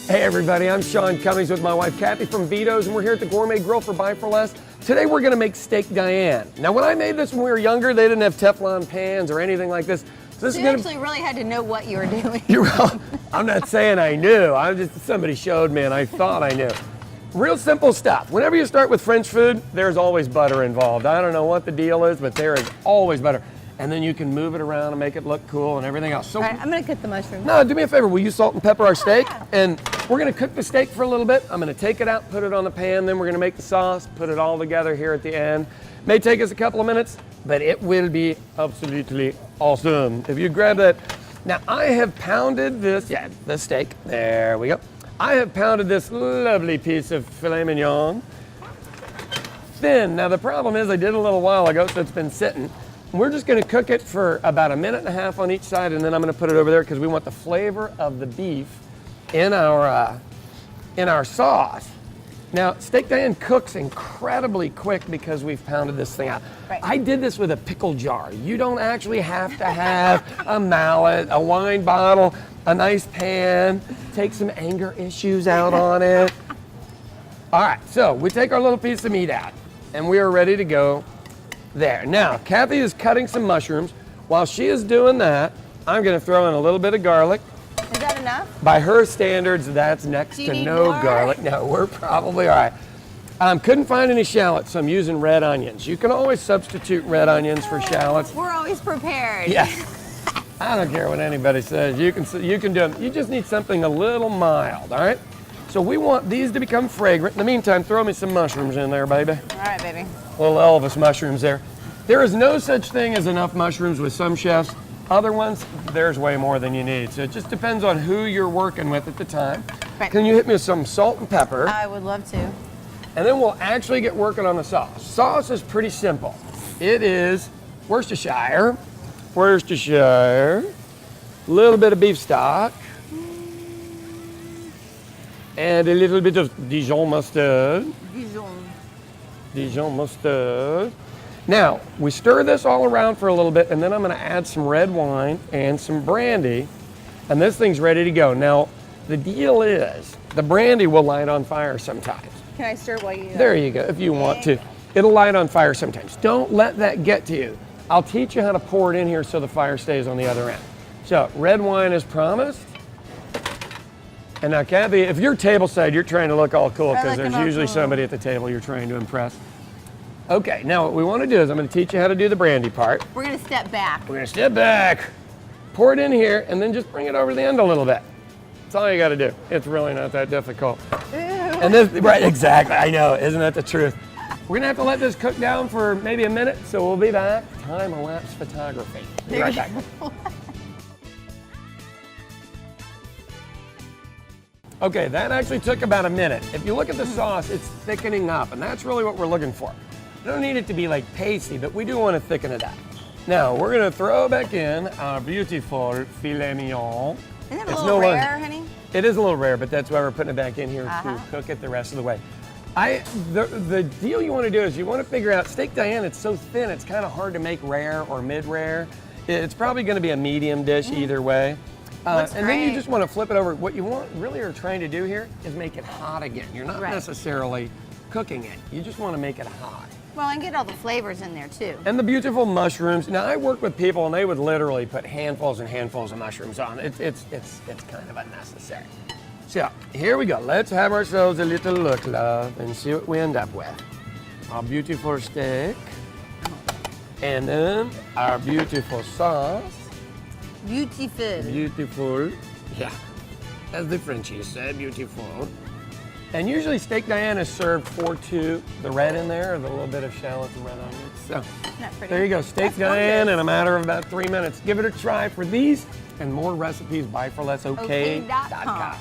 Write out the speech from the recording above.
Hey everybody, I'm Sean Cummings with my wife Cathy from Vito's, and we're here at the Gourmet Grille for Buy for Less. Today we're gonna make Steak Diane. Now when I made this when we were younger, they didn't have Teflon pans or anything like this. So you actually really had to know what you were doing. I'm not saying I knew, somebody showed me and I thought I knew. Real simple stuff. Whenever you start with French food, there's always butter involved. I don't know what the deal is, but there is always butter. And then you can move it around and make it look cool and everything else. So, all right, I'm gonna cook the mushrooms. No, do me a favor. Will you salt and pepper our steak? And we're gonna cook the steak for a little bit. I'm gonna take it out, put it on the pan, then we're gonna make the sauce, put it all together here at the end. May take us a couple of minutes, but it will be absolutely awesome. If you grab that. Now I have pounded this, the steak, there we go. I have pounded this lovely piece of filet mignon. Thin. Now the problem is I did a little while ago, so it's been sitting. We're just gonna cook it for about 1.5 minutes on each side, and then I'm gonna put it over there because we want the flavor of the beef in our sauce. Now, Steak Diane cooks incredibly quick because we've pounded this thing out. Right. I did this with a pickle jar. You don't actually have to have a mallet, a wine bottle, a nice pan, take some anger issues out on it. All right, so we take our little piece of meat out, and we are ready to go there. Now, Cathy is cutting some mushrooms. While she is doing that, I'm gonna throw in a little bit of garlic. Is that enough? By her standards, that's next to no garlic. No, we're probably all right. Couldn't find any shallots, so I'm using red onions. You can always substitute red onions for shallots. We're always prepared. Yeah. I don't care what anybody says. You can do them. You just need something a little mild, all right? So we want these to become fragrant. In the meantime, throw me some mushrooms in there, baby. All right, baby. Little Elvis mushrooms there. There is no such thing as enough mushrooms with some chefs. Other ones, there's way more than you need. So it just depends on who you're working with at the time. Right. Can you hit me with some salt and pepper? I would love to. And then we'll actually get working on the sauce. Sauce is pretty simple. It is Worcestershire, a little bit of beef stock, and a little bit of Dijon mustard. Dijon mustard. Now, we stir this all around for a little bit, and then I'm gonna add some red wine and some brandy, and this thing's ready to go. Now, the deal is, the brandy will light on fire sometimes. Can I stir while you... There you go, if you want to. It'll light on fire sometimes. Don't let that get to you. I'll teach you how to pour it in here so the fire stays on the other end. So, red wine is promised. And now, Cathy, if you're tableside, you're trying to look all cool because there's usually somebody at the table you're trying to impress. Okay, now what we want to do is I'm going to teach you how to do the brandy part. We're going to step back. We're going to step back, pour it in here, and then just bring it over the end a little bit. That's all you got to do. It's really not that difficult. Ew. And this, right, exactly, I know, isn't that the truth? We're going to have to let this cook down for maybe a minute, so we'll be back. Time-elapse photography. Be right back. Okay, that actually took about a minute. If you look at the sauce, it's thickening up, and that's really what we're looking for. You don't need it to be like pasty, but we do want to thicken it up. Now, we're gonna throw back in our beautiful filet mignon. Isn't it a little rare, honey? It is a little rare, but that's why we're putting it back in here to cook it the rest of the way. The deal you want to do is you want to figure out, Steak Diane, it's so thin, it's kind of hard to make rare or mid-rare. It's probably gonna be a medium dish either way. And then you just want to flip it over. What you really are trying to do here is make it hot again. You're not necessarily cooking it. You just want to make it hot. Well, and get all the flavors in there too. And the beautiful mushrooms. Now, I work with people and they would literally put handfuls and handfuls of mushrooms on. It's kind of unnecessary. So, here we go. Let's have ourselves a little look, love, and see what we end up with. Our beautiful steak. And then our beautiful sauce. Beautiful. Beautiful. Yeah. As the Frenchies say, beautiful. And usually Steak Diane is served for two. The red in there, or the little bit of shallots and red onions. So there you go, Steak Diane in a matter of about 3 minutes. Give it a try for these and more recipes. Buy for less OK.com.